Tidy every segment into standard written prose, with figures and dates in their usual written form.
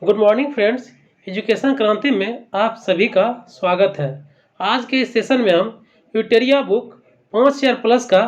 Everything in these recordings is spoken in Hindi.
Good morning friends. एजुकेशन क्रांति में आप सभी का स्वागत है। आज के इस सेशन में हम यूटेरिया बुक 5 ईयर प्लस का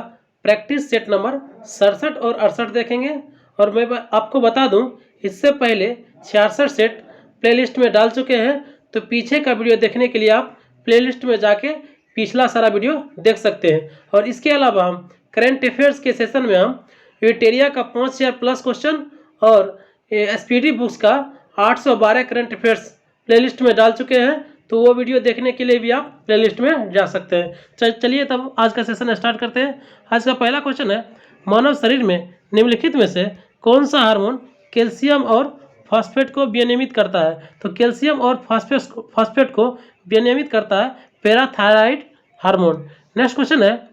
प्रैक्टिस सेट नंबर 67 और 68 देखेंगे। और मैं आपको बता दूं, इससे पहले 66 सेट प्लेलिस्ट में डाल चुके हैं, तो पीछे का वीडियो देखने के लिए आप प्लेलिस्ट में जाके पिछला सारा वीडियो देख सकते हैं। और इसके अलावा हम करेंट अफेयर्स के सेशन में हम यूटेरिया का 5 ईयर प्लस क्वेश्चन और एसपीडी बुक्स का 812 करंट अफेयर्स प्लेलिस्ट में डाल चुके हैं, तो वो वीडियो देखने के लिए भी आप प्लेलिस्ट में जा सकते हैं। चलिए तब आज का सेशन स्टार्ट करते हैं। आज का पहला क्वेश्चन है, मानव शरीर में निम्नलिखित में से कौन सा हार्मोन कैल्शियम और फॉस्फेट को विनियमित करता है? तो कैल्शियम और फॉस्फेट को विनियमित करता है पैराथायराइड हार्मोन। नेक्स्ट क्वेश्चन है,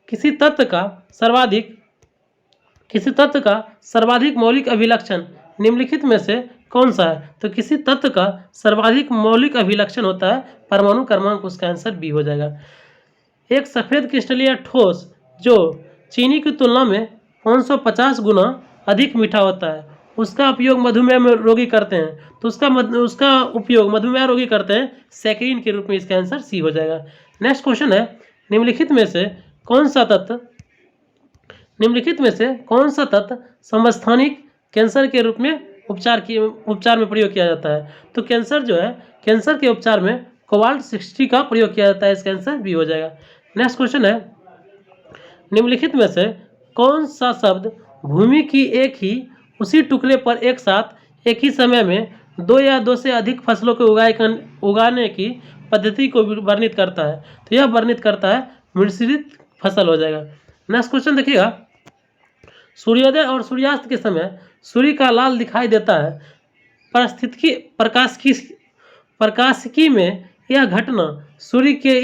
किसी तत्व का सर्वाधिक मौलिक अभिलक्षण निम्नलिखित में से कौन सा है? तो किसी तत्व का सर्वाधिक मौलिक अभिलक्षण होता है परमाणु क्रमांक। उसका आंसर बी हो जाएगा। एक सफेद क्रिस्टलीय ठोस जो चीनी की तुलना में 550 गुना अधिक मीठा होता है, उसका उपयोग मधुमेह में रोगी करते हैं, तो उसका उपयोग मधुमेह रोगी करते हैं सैकरीन के रूप में। इसका आंसर सी हो जाएगा। नेक्स्ट क्वेश्चन है, निम्नलिखित में से कौन सा तत्व समस्थानिक कैंसर के रूप में उपचार में प्रयोग किया जाता है? तो कैंसर के उपचार में कोबाल्ट 60 का प्रयोग किया जाता है। इसका आंसर बी हो जाएगा। नेक्स्ट क्वेश्चन है, निम्नलिखित में से कौन सा शब्द भूमि की उसी टुकड़े पर एक साथ एक ही समय में 2 या 2 से अधिक फसलों को उगाने की पद्धति को वर्णित करता है? तो यह वर्णित करता है मिश्रित फसल हो जाएगा। नेक्स्ट क्वेश्चन देखिएगा, सूर्योदय और सूर्यास्त के समय सूर्य का लाल दिखाई देता है। प्रकाशिकी में यह घटना सूर्य के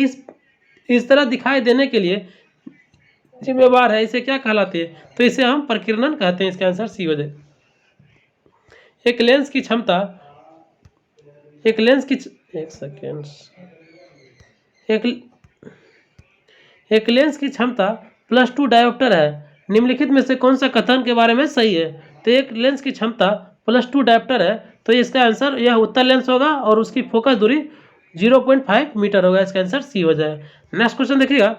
इस तरह दिखाई देने के लिए जिम्मेवार है। इसे क्या कहलाती है? तो इसे हम प्रकीर्णन कहते हैं। इसका आंसर सी हो जाए। एक लेंस की क्षमता +2 डायोप्टर है। निम्नलिखित में से कौन सा कथन के बारे में सही है? तो एक लेंस की क्षमता +2 डायोप्टर है, तो इसका आंसर यह उत्तल लेंस होगा और उसकी फोकस दूरी 0.5 मीटर होगा। इसका आंसर सी हो जाए। नेक्स्ट क्वेश्चन देखिएगा,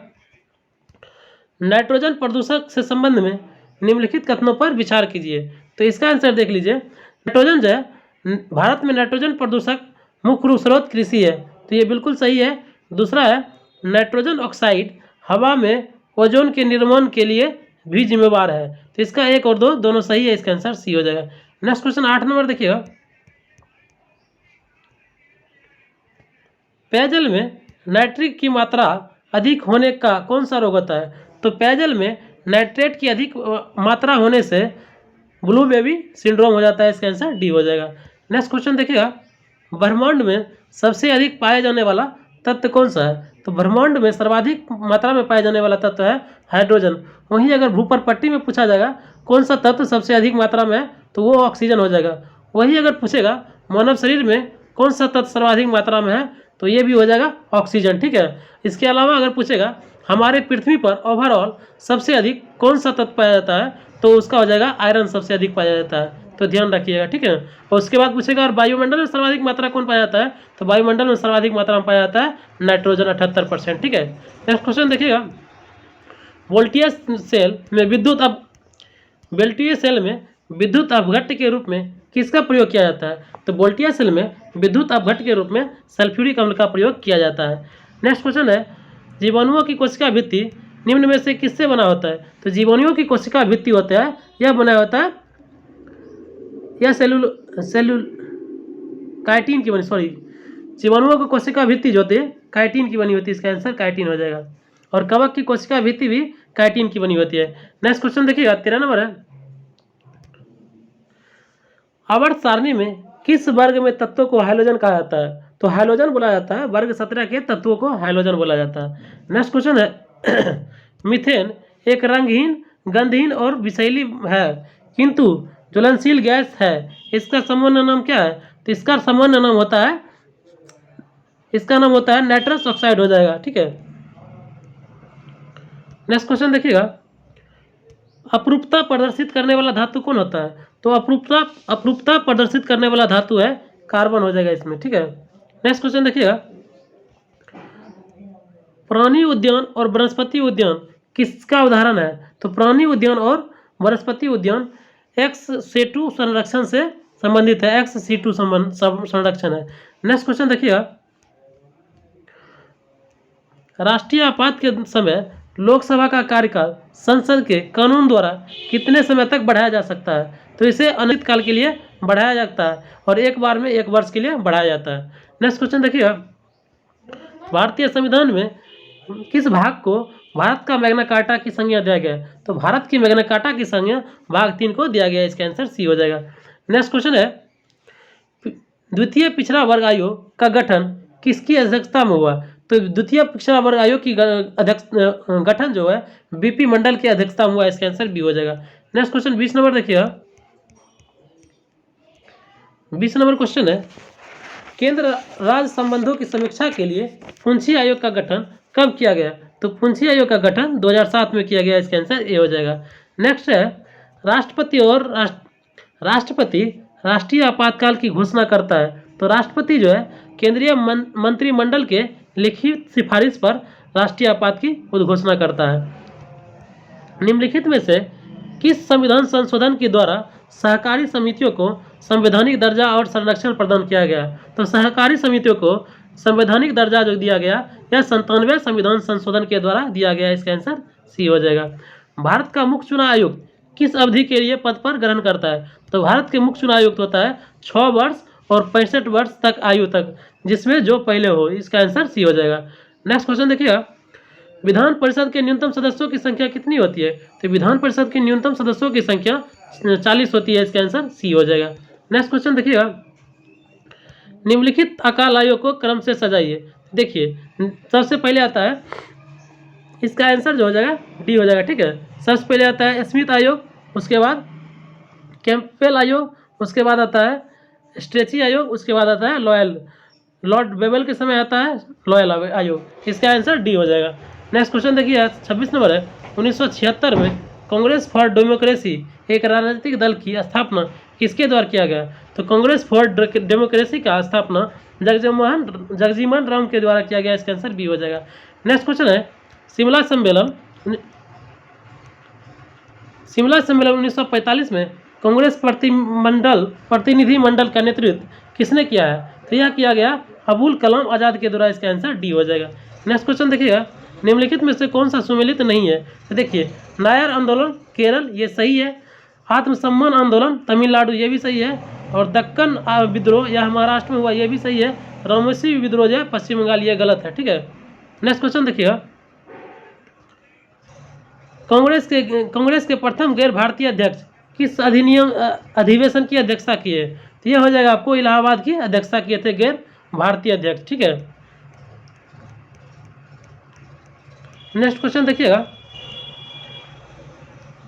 नाइट्रोजन प्रदूषक से संबंध में निम्नलिखित कथनों पर विचार कीजिए। तो इसका आंसर देख लीजिए, नाइट्रोजन जो है, भारत में नाइट्रोजन प्रदूषक मुख्य रूप स्रोत कृषि है, तो ये बिल्कुल सही है। दूसरा है, नाइट्रोजन ऑक्साइड हवा में ओजोन के निर्माण के लिए भी जिम्मेवार है, तो इसका 1 और 2 दोनों सही है। इसका आंसर सी हो जाएगा। नेक्स्ट क्वेश्चन 8 नंबर देखिएगा, पेयजल में नाइट्रिक की मात्रा अधिक होने का कौन सा रोग होता है? तो पेयजल में नाइट्रेट की अधिक मात्रा होने से ब्लू बेबी सिंड्रोम हो जाता है। इसका आंसर डी हो जाएगा। नेक्स्ट क्वेश्चन देखिएगा, ब्रह्मांड में सबसे अधिक पाया जाने वाला तत्व कौन सा है? तो ब्रह्मांड में सर्वाधिक मात्रा में पाया जाने वाला तत्व है हाइड्रोजन। वहीं अगर भूपर पट्टी में पूछा जाएगा कौन सा तत्व सबसे अधिक मात्रा में है, तो वो ऑक्सीजन हो जाएगा। वहीं अगर पूछेगा मानव शरीर में कौन सा तत्व सर्वाधिक मात्रा में है, तो ये भी हो जाएगा ऑक्सीजन। ठीक है। इसके अलावा अगर पूछेगा हमारे पृथ्वी पर ओवरऑल सबसे अधिक कौन सा तत्व पाया जाता है, तो उसका हो जाएगा आयरन सबसे अधिक पाया जाता है, तो ध्यान रखिएगा। ठीक है। और उसके बाद पूछेगा और वायुमंडल में सर्वाधिक मात्रा कौन पाया जाता है, तो वायुमंडल में सर्वाधिक मात्रा में पाया जाता है नाइट्रोजन 78%। ठीक है। नेक्स्ट क्वेश्चन देखिएगा, वोल्टीय सेल में विद्युत अपघट्य के रूप में किसका प्रयोग किया जाता है? तो वोल्टीय सेल में विद्युत अपघट्य के रूप में सल्फ्यूरिक अम्ल का प्रयोग किया जाता है। नेक्स्ट क्वेश्चन है, जीवाणुओं की कोशिका भित्ति निम्न में से किससे बना होता है? तो जीवाणुओं की कोशिका भित्ति होता है, यह बना होता है यह काइटिन की बनी, जीवाणुओं की कोशिका भित्ति जो होती है काइटिन की बनी होती है। इसका आंसर काइटिन हो जाएगा। और कवक की कोशिका भित्ति भी काइटिन की बनी होती है। नेक्स्ट क्वेश्चन देखिएगा, 13 नंबर है, आवर्त सारणी में किस वर्ग में तत्वों को हाइड्रोजन कहा जाता है? तो हाइड्रोजन बोला जाता है वर्ग 17 के तत्वों को हाइड्रोजन बोला जाता है। नेक्स्ट क्वेश्चन है, मीथेन एक रंगहीन, गंधहीन और विषैली है किंतु ज्वलनशील गैस है। इसका सामान्य नाम क्या है? तो इसका सामान्य नाम होता है नाइट्रस ऑक्साइड हो जाएगा। ठीक है। नेक्स्ट क्वेश्चन देखिएगा, अपरूपता प्रदर्शित करने वाला धातु कौन होता है? तो अपरूपता प्रदर्शित करने वाला धातु है कार्बन हो जाएगा इसमें, ठीक है। नेक्स्ट क्वेश्चन देखिएगा, प्राणी उद्यान और वनस्पति उद्यान किसका उदाहरण है? तो प्राणी उद्यान और वनस्पति उद्यान एक्स सेटू संरक्षण से संबंधित है, एक्स सीटू संरक्षण है। नेक्स्ट क्वेश्चन देखिएगा, राष्ट्रीय आपात के समय लोकसभा का कार्यकाल संसद के कानून द्वारा कितने समय तक बढ़ाया जा सकता है? तो इसे अनिश्चित काल के लिए बढ़ाया जाता है और एक बार में 1 वर्ष के लिए बढ़ाया जाता है। नेक्स्ट क्वेश्चन देखिएगा, भारतीय संविधान में किस भाग को भारत का मैग्ना कार्टा की संज्ञा दिया गया है? तो भारत की मैग्ना कार्टा की संज्ञा भाग 3 को दिया गया है, इसका आंसर सी हो जाएगा। नेक्स्ट क्वेश्चन है, द्वितीय पिछड़ा वर्ग आयोग का गठन किसकी अध्यक्षता में हुआ? तो द्वितीय पिछड़ा वर्ग आयोग की गठन जो है बीपी मंडल की अध्यक्षता में हुआ, इसका आंसर बी हो जाएगा। नेक्स्ट क्वेश्चन 20 नंबर देखिएगा, 20 नंबर क्वेश्चन है, केंद्र राज्य संबंधों की समीक्षा के लिए पुंछी आयोग का गठन कब किया गया? तो पुंछी आयोग का गठन 2007 में किया गया, इसका आंसर ए हो जाएगा। नेक्स्ट है, राष्ट्रपति राष्ट्रीय आपातकाल की घोषणा करता है। तो राष्ट्रपति जो है केंद्रीय मंत्रिमंडल के लिखित सिफारिश पर राष्ट्रीय आपात की उद्घोषणा करता है। निम्नलिखित में से किस संविधान संशोधन के द्वारा सहकारी समितियों को संवैधानिक दर्जा और संरक्षण प्रदान किया गया? तो सहकारी समितियों को संवैधानिक दर्जा जो दिया गया यह 97वें संविधान संशोधन के द्वारा दिया गया, इसका आंसर सी हो जाएगा। भारत का मुख्य चुनाव आयुक्त किस अवधि के लिए पद पर ग्रहण करता है? तो भारत के मुख्य चुनाव आयुक्त होता है 6 वर्ष और 65 वर्ष तक आयु तक, जिसमें जो पहले हो, इसका आंसर सी हो जाएगा। नेक्स्ट क्वेश्चन देखिएगा, विधान परिषद के न्यूनतम सदस्यों की संख्या कितनी होती है? तो विधान परिषद की न्यूनतम सदस्यों की संख्या 40 होती है, इसका आंसर सी हो जाएगा। नेक्स्ट क्वेश्चन देखिएगा, निम्नलिखित अकाल आयोग को क्रम से सजाइए। देखिए सबसे पहले आता है, इसका आंसर जो हो जाएगा डी हो जाएगा, ठीक है। सबसे पहले आता है स्मिथ आयोग, उसके बाद कैंपबेल आयोग, उसके बाद आता है स्ट्रेची आयोग, उसके बाद आता है लॉर्ड बेबल के समय आता है लॉयल आयोग, इसका आंसर डी हो जाएगा। नेक्स्ट क्वेश्चन देखिए 26 नंबर है, 1976 में कांग्रेस फॉर डेमोक्रेसी एक राजनीतिक दल की स्थापना किसके द्वारा किया गया? तो कांग्रेस फॉर डेमोक्रेसी का स्थापना जगजीवन राम के द्वारा किया गया, इसका आंसर बी हो जाएगा। नेक्स्ट क्वेश्चन है, शिमला सम्मेलन 1945 में कांग्रेस प्रतिनिधि मंडल का नेतृत्व किसने किया है? तो यह किया गया अबुल कलाम आज़ाद के द्वारा, इसका आंसर डी हो जाएगा। नेक्स्ट क्वेश्चन देखिएगा, निम्नलिखित में से कौन सा सुमेलित नहीं है? तो देखिए नायर आंदोलन केरल, ये सही है। आत्मसम्मान आंदोलन तमिलनाडु, ये भी सही है। और दक्कन विद्रोह यह महाराष्ट्र में हुआ, ये भी सही है। रामोसी विद्रोह जो है पश्चिम बंगाल, ये गलत है, ठीक है। नेक्स्ट क्वेश्चन देखिएगा, कांग्रेस के प्रथम गैर भारतीय अध्यक्ष किस अधिवेशन की अध्यक्षता किए? तो यह हो जाएगा आपको इलाहाबाद की अध्यक्षता किए थे गैर भारतीय अध्यक्ष, ठीक है। नेक्स्ट क्वेश्चन देखिएगा,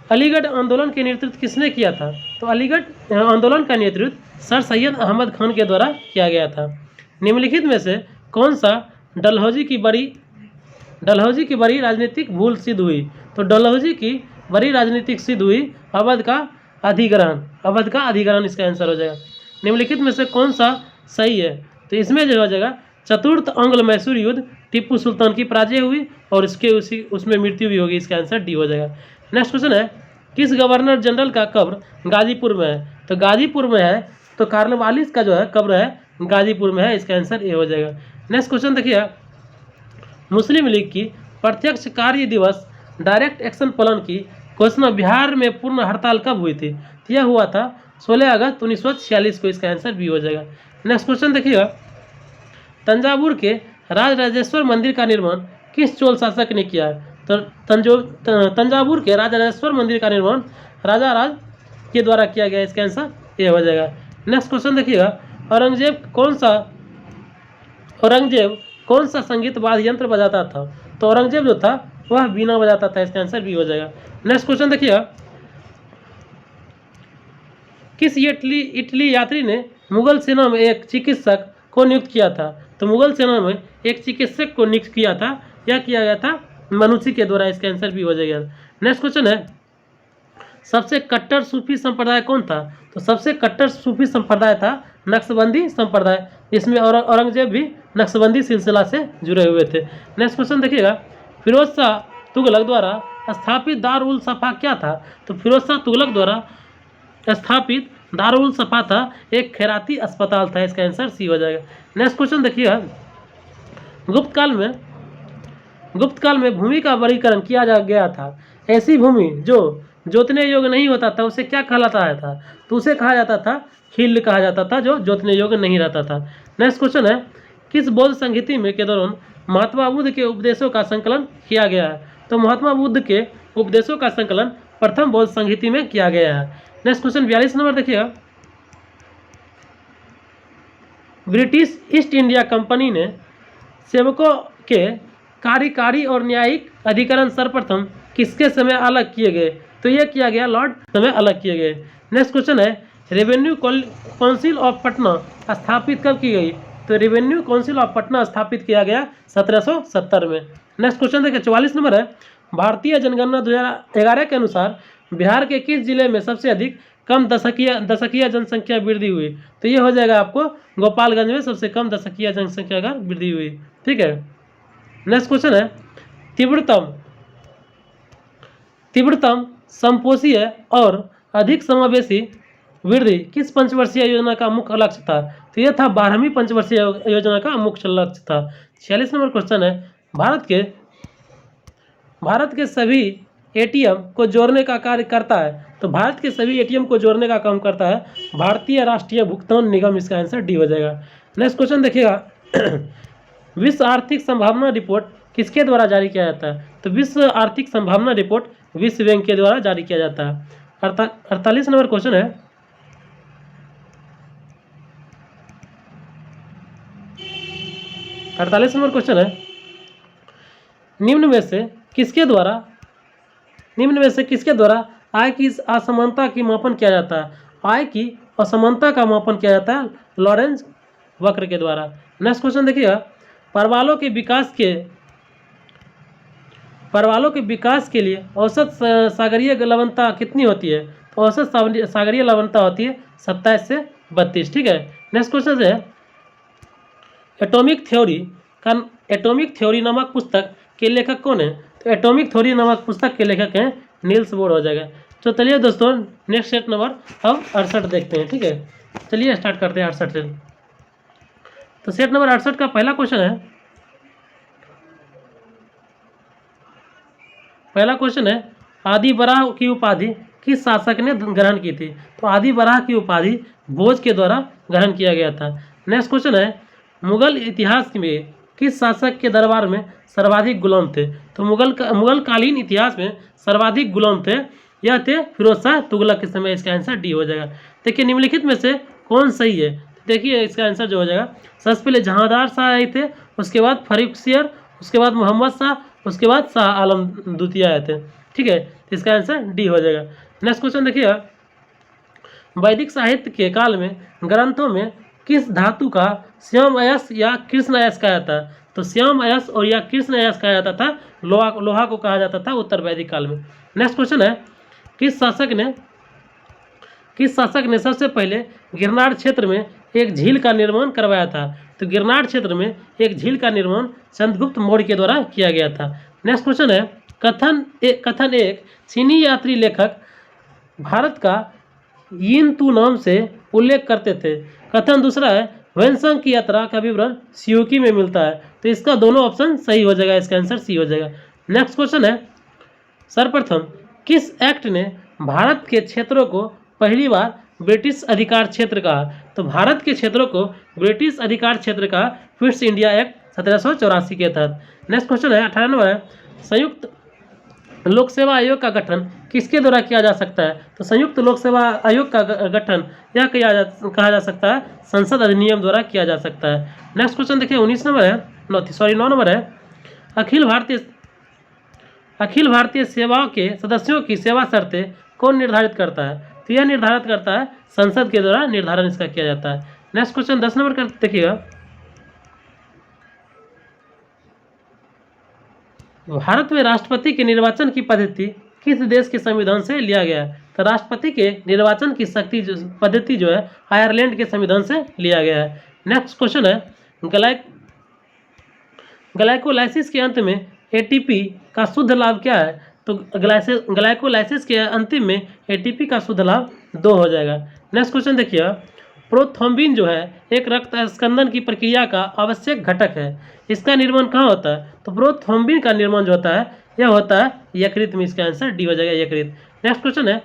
अलीगढ़ आंदोलन के नेतृत्व किसने किया था? तो अलीगढ़ आंदोलन का नेतृत्व सर सैयद अहमद खान के द्वारा किया गया था। निम्नलिखित में से कौन सा डलहौजी की बड़ी राजनीतिक भूल सिद्ध हुई? तो डलहौजी की बड़ी राजनीतिक सिद्ध हुई अवध का अधिग्रहण, इसका आंसर हो जाएगा। निम्नलिखित में से कौन सा सही है? तो इसमें जो हो जाएगा चतुर्थ आंग्ल मैसूर युद्ध टीपू सुल्तान की पराजय हुई और उसमें मृत्यु भी होगी, इसका आंसर डी हो जाएगा। नेक्स्ट क्वेश्चन है, किस गवर्नर जनरल का कब्र गाजीपुर में है? तो गाजीपुर में है, तो कार्नवालिस का जो है कब्र है गाजीपुर में है, इसका आंसर ए हो जाएगा। नेक्स्ट क्वेश्चन देखिए, मुस्लिम लीग की प्रत्यक्ष कार्य दिवस डायरेक्ट एक्शन प्लान की घोषणा बिहार में पूर्ण हड़ताल कब हुई थी? तो यह हुआ था 16 अगस्त 1946 को, इसका आंसर बी हो जाएगा। नेक्स्ट क्वेश्चन देखिएगा, तंजावुर के राजराजेश्वर मंदिर का निर्माण किस चोल शासक ने किया है? तो तंजावुर के राजराजेश्वर मंदिर का निर्माण राजा राज के द्वारा किया गया, इसका आंसर ए हो जाएगा। नेक्स्ट क्वेश्चन देखिएगा, औरंगजेब कौन सा संगीत वाद्य यंत्र बजाता था? तो औरंगजेब जो था वह बीना बजाता था, इसका आंसर बी हो जाएगा। नेक्स्ट क्वेश्चन देखिएगा, किस इटली यात्री ने मुगल सेना में एक चिकित्सक को नियुक्त किया था? तो मुगल सेना में एक चिकित्सक को नियुक्त किया था, यह किया गया था मनुष्य के द्वारा, इसका आंसर भी हो जाएगा। नेक्स्ट क्वेश्चन है, सबसे कट्टर सूफी संप्रदाय कौन था? तो सबसे कट्टर सूफी संप्रदाय था नक्शबंदी संप्रदाय। इसमें औरंगजेब भी नक्शबंदी सिलसिला से जुड़े हुए थे। नेक्स्ट क्वेश्चन देखिएगा, फिरोज शाह तुगलक द्वारा स्थापित दारुल सफा क्या था? तो फिरोज शाह तुगलक द्वारा स्थापित दारुल सफा था एक खैराती अस्पताल था। इसका आंसर सी हो जाएगा। नेक्स्ट क्वेश्चन देखिएगा, गुप्त काल में भूमि का वर्गीकरण किया गया था। ऐसी भूमि जो जोतने योग्य नहीं होता था उसे क्या कहलाता था? तो उसे कहा जाता था खील कहा जाता था, जो जोतने योग्य नहीं रहता था। नेक्स्ट क्वेश्चन है, किस बौद्ध संहिता में के दौरान महात्मा बुद्ध के उपदेशों का संकलन किया गया है? तो महात्मा बुद्ध के उपदेशों का संकलन प्रथम बौद्ध संहिता में किया गया है। नेक्स्ट क्वेश्चन 42 नंबर देखिएगा, ब्रिटिश ईस्ट इंडिया कंपनी ने सेवकों के कार्यकारी और न्यायिक अधिकरण सर्वप्रथम किसके समय अलग किए गए? तो यह किया गया लॉर्ड समय अलग किए गए। नेक्स्ट क्वेश्चन है, रेवेन्यू काउंसिल ऑफ पटना स्थापित कब की गई? तो रेवेन्यू काउंसिल ऑफ पटना स्थापित किया गया 1770 में। नेक्स्ट क्वेश्चन देखिए 44 नंबर है, भारतीय जनगणना 2011 के अनुसार बिहार के किस जिले में सबसे अधिक कम दशकीय जनसंख्या वृद्धि हुई? तो ये हो जाएगा आपको गोपालगंज में सबसे कम दशकीय जनसंख्या का वृद्धि हुई। ठीक है। नेक्स्ट क्वेश्चन है, तीव्रतम संपोषीय और अधिक समावेशी वृद्धि किस पंचवर्षीय योजना का मुख्य लक्ष्य था? तो यह था 12वीं पंचवर्षीय योजना का मुख्य लक्ष्य था। 46 नंबर क्वेश्चन है, भारत के सभी एटीएम को जोड़ने का कार्य करता है। तो भारत के सभी एटीएम को जोड़ने का काम करता है भारतीय राष्ट्रीय भुगतान निगम। इसका आंसर डी हो जाएगा। नेक्स्ट क्वेश्चन देखिएगा, विश्व आर्थिक संभावना रिपोर्ट किसके द्वारा जारी किया जाता है? तो विश्व आर्थिक संभावना रिपोर्ट विश्व बैंक के द्वारा जारी किया जाता है। 48 नंबर क्वेश्चन है, 48 नंबर क्वेश्चन है, निम्न में से किसके द्वारा आय की असमानता की मापन किया जाता है? आय की असमानता का मापन किया जाता है लॉरेंज वक्र के द्वारा। नेक्स्ट क्वेश्चन देखिएगा, परवलों के विकास के लिए औसत सागरीय लवणता कितनी होती है? तो औसत सागरीय लवणता होती है 27 से 32। ठीक है। नेक्स्ट क्वेश्चन है, एटॉमिक थ्योरी नामक पुस्तक के लेखक कौन है? तो एटॉमिक थ्योरी नामक पुस्तक के लेखक हैं नील्स बोर हो जाएगा। तो चलिए दोस्तों, नेक्स्ट सेट नंबर हम 68 देखते हैं। ठीक है, चलिए स्टार्ट करते हैं 68 से। तो सेट नंबर 68 का पहला क्वेश्चन है, आदि बराह की उपाधि किस शासक ने ग्रहण की थी? तो आदि बराह की उपाधि भोज के द्वारा ग्रहण किया गया था। नेक्स्ट क्वेश्चन है, मुगल इतिहास में किस शासक के दरबार में सर्वाधिक गुलाम थे? तो मुगल कालीन इतिहास में सर्वाधिक गुलाम थे, यह थे फिरोज शाह तुगलक के समय। इसका आंसर डी हो जाएगा। देखिए, निम्नलिखित में से कौन सही है? देखिए इसका आंसर जो हो जाएगा, सबसे पहले जहांदार शाह आए थे, उसके बाद फर्रुखसियर, उसके बाद मोहम्मद शाह, उसके बाद शाह आलम द्वितीय आए थे। ठीक है, तो इसका आंसर डी हो जाएगा। नेक्स्ट क्वेश्चन देखिएगा, वैदिक साहित्य के काल में ग्रंथों में किस धातु का श्याम अयस या कृष्ण अयस कहा जाता है? तो श्याम अयस और या कृष्ण अयस कहा जाता था, लोहा को कहा जाता था उत्तर वैदिक काल में। नेक्स्ट क्वेश्चन है, किस शासक ने सबसे पहले गिरनार क्षेत्र में एक झील का निर्माण करवाया था? तो गिरनार क्षेत्र में एक झील का निर्माण चंद्रगुप्त मौर्य के द्वारा किया गया था। नेक्स्ट क्वेश्चन है, कथन एक चीनी यात्री लेखक भारत का यिनतू नाम से उल्लेख करते थे। कथन दूसरा है, वैनसंग की यात्रा का विवरण सियूकी में मिलता है। तो इसका दोनों ऑप्शन सही हो जाएगा। इसका आंसर सी हो जाएगा। नेक्स्ट क्वेश्चन है, सर्वप्रथम किस एक्ट ने भारत के क्षेत्रों को पहली बार ब्रिटिश अधिकार क्षेत्र कहा? तो भारत के क्षेत्रों को ब्रिटिश अधिकार क्षेत्र का फिट्स इंडिया एक्ट 1784 के तहत। नेक्स्ट क्वेश्चन है 18 नंबर है, संयुक्त लोक सेवा आयोग का गठन किसके द्वारा किया जा सकता है? तो संयुक्त लोक सेवा आयोग का गठन यह कहा जा सकता है संसद अधिनियम द्वारा किया जा सकता है। नेक्स्ट क्वेश्चन देखिए 9 नंबर है, अखिल भारतीय सेवा के सदस्यों की सेवा शर्तें कौन निर्धारित करता है? तो यह निर्धारित करता है संसद के द्वारा निर्धारण इसका किया जाता है। नेक्स्ट क्वेश्चन 10 नंबर का देखिएगा, भारत में राष्ट्रपति के निर्वाचन की पद्धति किस देश के संविधान से लिया गया है? तो राष्ट्रपति के निर्वाचन की शक्ति पद्धति जो है आयरलैंड के संविधान से लिया गया है। नेक्स्ट क्वेश्चन है ग्लाइकोलाइसिस के अंत में एटीपी का शुद्ध लाभ क्या है? तो ग्लाइकोलाइसिस के अंतिम में एटीपी का शुद्ध लाभ 2 हो जाएगा। नेक्स्ट क्वेश्चन देखिए, प्रोथ्रोम्बिन जो है एक रक्त स्कंदन की प्रक्रिया का आवश्यक घटक है। इसका निर्माण कहाँ होता है? तो प्रोथ्रोम्बिन का निर्माण जो होता है यह होता है यकृत में। इसका आंसर डी हो जाएगा, यकृत। नेक्स्ट क्वेश्चन है,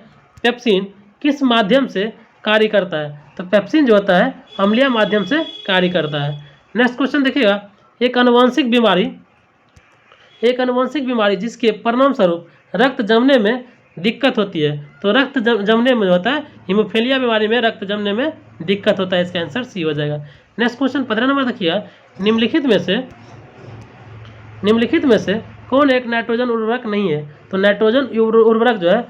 पेप्सिन किस माध्यम से कार्य करता है? तो पेप्सिन जो होता है अम्लीय माध्यम से कार्य करता है। नेक्स्ट क्वेश्चन देखिएगा, एक आनुवंशिक बीमारी जिसके परिणाम स्वरूप रक्त जमने में दिक्कत होती है। तो रक्त जमने में होता है हीमोफीलिया बीमारी में रक्त जमने में दिक्कत होता है। इसका आंसर सी हो जाएगा। नेक्स्ट क्वेश्चन 15 नंबर देखिए, निम्नलिखित में से कौन एक नाइट्रोजन उर्वरक नहीं है? तो नाइट्रोजन उर्वरक जो है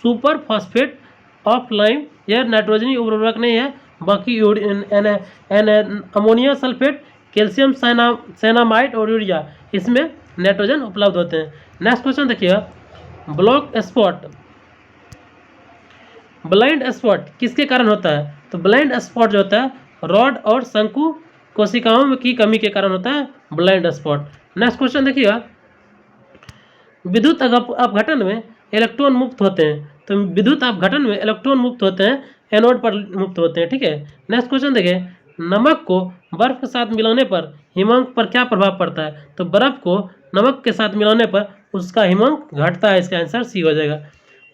सुपर फॉस्फेट ऑफ लाइम, यह नाइट्रोजनी उर्वरक नहीं है। बाकी अमोनिया सल्फेट, कैल्शियम साइनामाइड और यूरिया, इसमें नाइट्रोजन उपलब्ध होते हैं। नेक्स्ट क्वेश्चन देखिए, ब्लाइंड स्पॉट किसके कारण होता है? तो ब्लाइंड स्पॉट जो होता है रॉड और शंकु कोशिकाओं की कमी के कारण होता है ब्लाइंड स्पॉट। नेक्स्ट क्वेश्चन देखिएगा, विद्युत अपघटन में इलेक्ट्रॉन मुक्त होते हैं। तो विद्युत अपघटन में इलेक्ट्रॉन मुक्त होते हैं एनोड पर मुक्त होते हैं, ठीक है। नेक्स्ट क्वेश्चन देखिए, नमक को बर्फ के साथ मिलाने पर हिमांक पर क्या प्रभाव पड़ता है? तो बर्फ को नमक के साथ मिलाने पर उसका हिमांक घटता है। इसका आंसर सी हो जाएगा।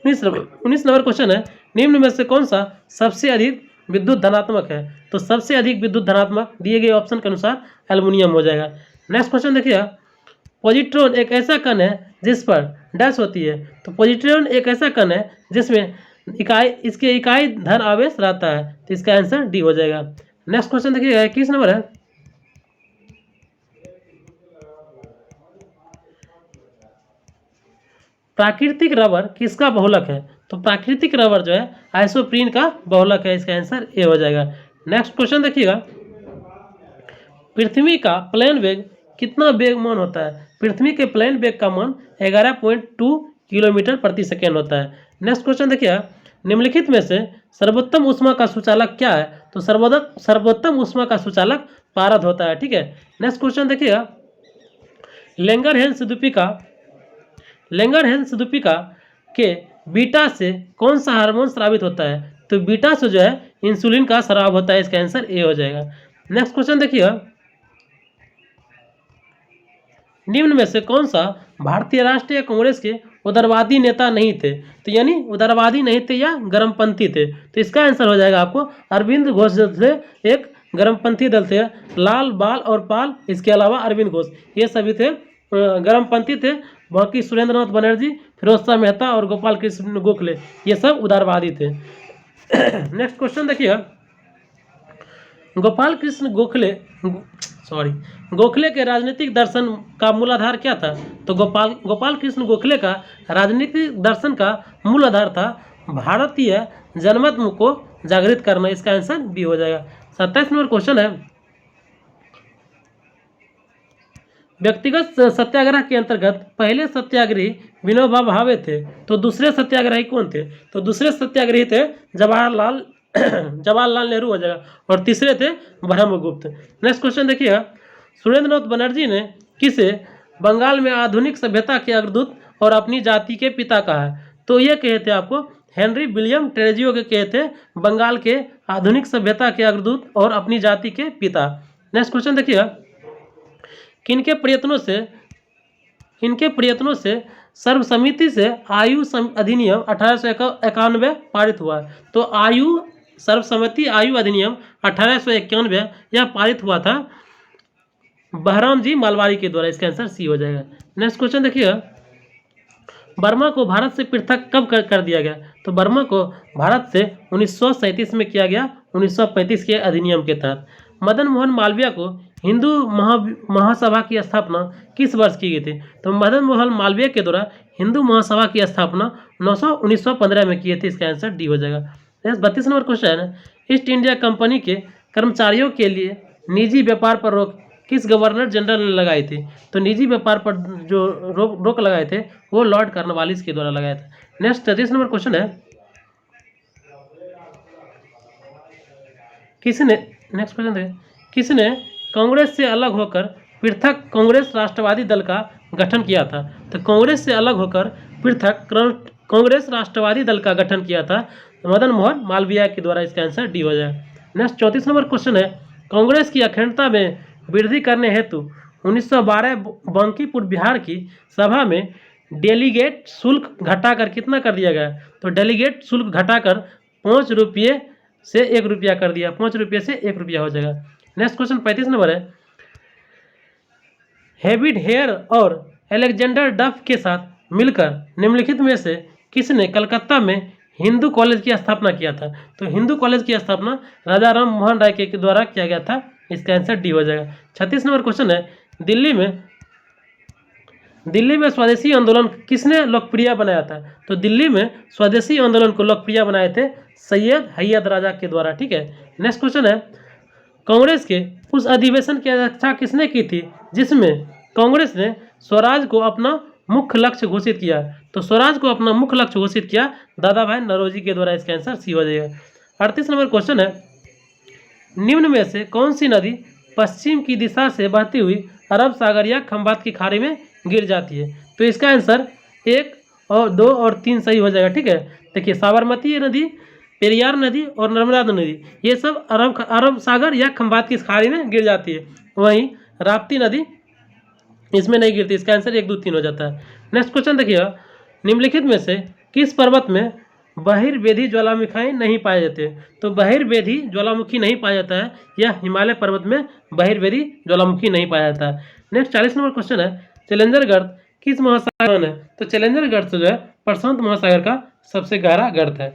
19 नंबर क्वेश्चन है, निम्न में से कौन सा सबसे अधिक विद्युत धनात्मक है? तो सबसे अधिक विद्युत धनात्मक दिए गए ऑप्शन के अनुसार एल्युमिनियम हो जाएगा। नेक्स्ट क्वेश्चन देखिए, पॉजिट्रॉन एक ऐसा कण है जिस पर डैश होती है। तो पॉजिट्रॉन एक ऐसा कण है जिसमें इकाई धन आवेश रहता है। तो इसका आंसर डी हो जाएगा। नेक्स्ट क्वेश्चन देखिएगा, 21 नंबर है, प्राकृतिक रबर किसका बहुलक है? तो प्राकृतिक रबर जो है आइसोप्रीन का बहुलक है। इसका आंसर ए हो जाएगा। नेक्स्ट क्वेश्चन देखिएगा, पृथ्वी का प्लेन वेग कितना वेग मान होता है? पृथ्वी के प्लेन वेग का मान 11.2 किलोमीटर प्रति सेकेंड होता है। नेक्स्ट क्वेश्चन देखिए, निम्नलिखित में से सर्वोत्तम ऊष्मा का सुचालक क्या है? तो सर्वोत्तम ऊष्मा का सुचालक पारद होता है, ठीक है। नेक्स्ट क्वेश्चन देखिएगा, लेंगरहैंस दुपिका के बीटा से कौन सा हार्मोन स्रावित होता है? तो बीटा से जो है इंसुलिन का स्राव होता है। इसका आंसर ए हो जाएगा। नेक्स्ट क्वेश्चन देखिए, निम्न में से कौन सा भारतीय राष्ट्रीय कांग्रेस के उदारवादी नेता नहीं थे? तो यानी उदारवादी नहीं थे या गर्मपंथी थे? तो इसका आंसर हो जाएगा आपको अरविंद घोष जो थे, एक गर्मपंथी दल थे। लाल, बाल और पाल, इसके अलावा अरविंद घोष, ये सभी थे गर्मपंथी थे। बाकी सुरेंद्रनाथ बनर्जी, फिरोज शाह मेहता और गोपाल कृष्ण गोखले, ये सब उदारवादी थे। नेक्स्ट क्वेश्चन देखिए, गोखले के राजनीतिक दर्शन का मूल आधार क्या था? तो गोपाल कृष्ण गोखले का राजनीतिक दर्शन का मूल आधार था भारतीय जनमत को जागृत करना। इसका आंसर बी हो जाएगा। 27 नंबर क्वेश्चन है, व्यक्तिगत सत्याग्रह के अंतर्गत पहले सत्याग्रही विनोबा भावे थे। तो दूसरे सत्याग्रही कौन थे? तो दूसरे सत्याग्रही थे जवाहरलाल नेहरू हो जाएगा, और तीसरे थे ब्रह्मगुप्त। नेक्स्ट क्वेश्चन देखिए, सुरेंद्रनाथ बनर्जी ने किसे बंगाल में आधुनिक सभ्यता के अग्रदूत और अपनी जाति के पिता कहा है? तो ये कहे थे आपको हेनरी विलियम ट्रेजियो के कहे थे बंगाल के आधुनिक सभ्यता के अग्रदूत और अपनी जाति के पिता। नेक्स्ट क्वेश्चन देखिए, इनके प्रयत्नों से सर्वसम्मति से आयु अधिनियम 1891 पारित हुआ। तो सर्वसम्मति आयु अधिनियम 1891 यह पारित हुआ था बहराम जी मालवारी के द्वारा। इसका आंसर सी हो जाएगा। नेक्स्ट क्वेश्चन देखिए, बर्मा को भारत से पृथक कब कर दिया गया? तो बर्मा को भारत से 1937 में किया गया, 1935 के अधिनियम के तहत। मदन मोहन मालवीय को हिंदू महासभा की स्थापना किस वर्ष की गई थी? तो मदन मोहन मालवीय के द्वारा हिंदू महासभा की स्थापना 1915 में की थी। इसका आंसर डी हो जाएगा। 32 नंबर क्वेश्चन है, ईस्ट इंडिया कंपनी के कर्मचारियों के लिए निजी व्यापार पर रोक किस गवर्नर जनरल ने लगाई थी? तो निजी व्यापार पर जो रोक लगाए थे वो लॉर्ड कॉर्नवालिस के द्वारा लगाया था। नेक्स्ट 33 नंबर क्वेश्चन है, किसने, नेक्स्ट क्वेश्चन देखिए, किसने कांग्रेस से अलग होकर पृथक कांग्रेस राष्ट्रवादी दल का गठन किया था? तो कांग्रेस से अलग होकर पृथक कांग्रेस राष्ट्रवादी दल का गठन किया था मदन मोहन मालवीय के द्वारा। इसका आंसर डी हो जाएगा। नेक्स्ट 34 नंबर क्वेश्चन है, कांग्रेस की अखंडता में वृद्धि करने हेतु 1912 बांकीपुर बिहार की सभा में डेलीगेट शुल्क घटाकर कितना कर दिया गया? तो डेलीगेट शुल्क घटाकर 5 रुपये से 1 रुपया कर दिया, 5 रुपये से 1 रुपया हो जाएगा। नेक्स्ट क्वेश्चन 35 नंबर है, हेविड हेयर और अलेक्जेंडर डफ के साथ मिलकर निम्नलिखित में से किसने कलकत्ता में हिंदू कॉलेज की स्थापना किया था? तो हिंदू कॉलेज की स्थापना राजा राम मोहन राय के द्वारा किया गया था। इसका आंसर डी हो जाएगा। 36 नंबर क्वेश्चन है, दिल्ली में स्वदेशी आंदोलन किसने लोकप्रिय बनाया था? तो दिल्ली में स्वदेशी आंदोलन को लोकप्रिय बनाए थे सैयद हयात राजा के द्वारा। ठीक है। नेक्स्ट क्वेश्चन है, कांग्रेस के उस अधिवेशन की अध्यक्षता किसने की थी जिसमें कांग्रेस ने स्वराज को अपना मुख्य लक्ष्य घोषित किया? तो स्वराज को अपना मुख्य लक्ष्य घोषित किया दादा भाई नौरोजी के द्वारा। इसका आंसर सी हो जाएगा। 38 नंबर क्वेश्चन है, निम्न में से कौन सी नदी पश्चिम की दिशा से बहती हुई अरब सागर या खंबात की खाड़ी में गिर जाती है? तो इसका आंसर 1 और 2 और 3 सही हो जाएगा। ठीक है। देखिए, साबरमती नदी, पेरियार नदी और नर्मदा नदी, ये सब अरब सागर या खंबात की खाड़ी में गिर जाती है। वहीं राप्ती नदी इसमें नहीं गिरती। इसका आंसर 1, 2, 3 हो जाता है। नेक्स्ट क्वेश्चन देखिए, निम्नलिखित में से किस पर्वत में बहिर्वेदी ज्वालामुखी नहीं पाए जाते? तो बहिर्वेदी ज्वालामुखी नहीं पाया जाता है, यह हिमालय पर्वत में बहिर्वेदी ज्वालामुखी नहीं पाया जाता है। नेक्स्ट 40 नंबर क्वेश्चन है, चैलेंजर गर्त किस महासागर है? तो चैलेंजर गर्त जो है प्रशांत महासागर का सबसे गहरा गर्त है।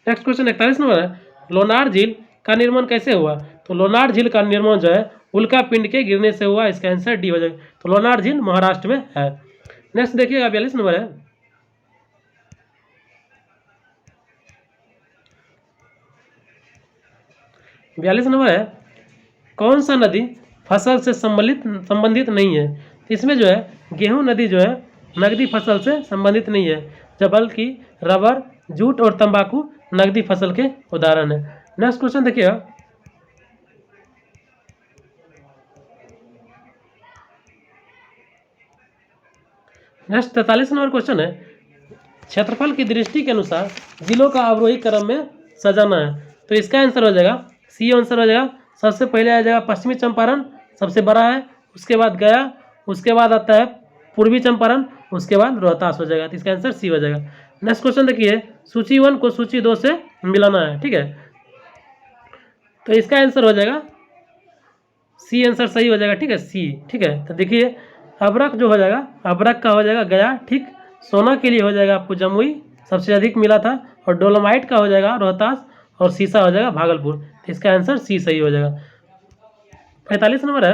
नेक्स्ट क्वेश्चन 41 नंबर है, लोनार झील का निर्माण कैसे हुआ? तो लोनार झील का निर्माण जो है उल्का पिंड के गिरने से हुआ। इसका आंसर डी हो जाएगा। तो लोनार झील महाराष्ट्र में है। नेक्स्ट देखिएगा 42 नंबर है, 42 नंबर है, कौन सा नदी फसल से संबंधित नहीं है? इसमें जो है गेहूं नदी जो है नकदी फसल से संबंधित नहीं है, जबकि रबर, जूट और तंबाकू नकदी फसल के उदाहरण है। नेक्स्ट क्वेश्चन देखिएगा, नेक्स्ट 43 नंबर क्वेश्चन है, क्षेत्रफल की दृष्टि के अनुसार जिलों का अवरोही क्रम में सजाना है। तो इसका आंसर हो जाएगा सी आंसर हो जाएगा। सबसे पहले आ जाएगा पश्चिमी चंपारण, सबसे बड़ा है, उसके बाद गया, उसके बाद आता है पूर्वी चंपारण, उसके बाद रोहतास हो जाएगा। तो इसका आंसर सी हो जाएगा। नेक्स्ट क्वेश्चन देखिए, सूची 1 को सूची 2 से मिलाना है। ठीक है। तो इसका आंसर हो जाएगा सी, आंसर सही हो जाएगा। ठीक है, सी। ठीक है। तो देखिए, अबरक जो हो जाएगा, अबरक का हो जाएगा गया। ठीक। सोना के लिए हो जाएगा आपको जमुई, सबसे अधिक मिला था। और डोलोमाइट का हो जाएगा रोहतास, और शीशा हो जाएगा भागलपुर। तो इसका आंसर सी सही हो जाएगा। 45 नंबर है,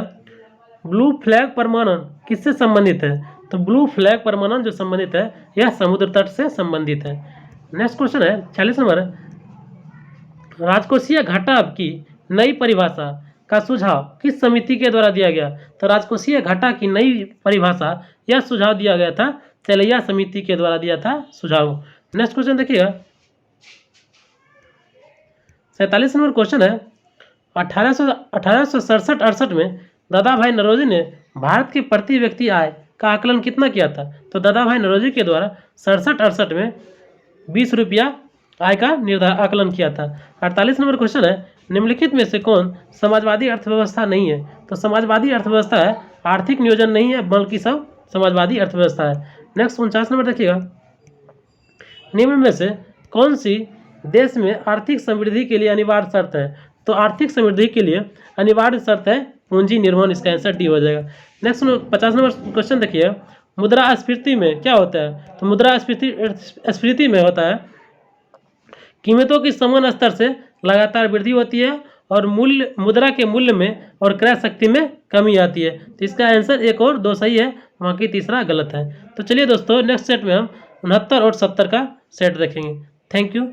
ब्लू फ्लैग प्रमाणन किससे संबंधित है? तो ब्लू फ्लैग प्रमाणन जो संबंधित है यह समुद्र तट से संबंधित है। नेक्स्ट क्वेश्चन है 46 नंबर है, राजकोषीय घाटा की नई परिभाषा का सुझाव किस समिति के द्वारा दिया गया? तो राजकोषीय घाटा की नई परिभाषा यह सुझाव दिया गया था तेलैया समिति के द्वारा दिया था सुझाव। नेक्स्ट क्वेश्चन देखिएगा, 47 नंबर क्वेश्चन है, 1867-68 में दादा भाई नौरोजी ने भारत के प्रति व्यक्ति आय का आकलन कितना किया था? तो दादा भाई नौरोजी के द्वारा 67-68 में 20 रुपया आय का आकलन किया था। 48 नंबर क्वेश्चन है, निम्नलिखित में से कौन समाजवादी अर्थव्यवस्था नहीं है? तो समाजवादी अर्थव्यवस्था है, आर्थिक नियोजन नहीं है, बल्कि सब समाजवादी अर्थव्यवस्था है। नेक्स्ट 49 नंबर देखिएगा, निम्न में से कौन सी देश में आर्थिक समृद्धि के लिए अनिवार्य शर्त है? तो आर्थिक समृद्धि के लिए अनिवार्य शर्त है पूंजी निर्माण। इसका आंसर डी हो जाएगा। नेक्स्ट 50 नंबर क्वेश्चन देखिए, मुद्रास्फीति में क्या होता है? तो मुद्रास्फीति में होता है कीमतों की समान स्तर से लगातार वृद्धि होती है और मुद्रा के मूल्य में और क्रय शक्ति में कमी आती है। तो इसका आंसर 1 और 2 सही है, बाकी तीसरा गलत है। तो चलिए दोस्तों, नेक्स्ट सेट में हम 69 और 70 का सेट देखेंगे। Thank you.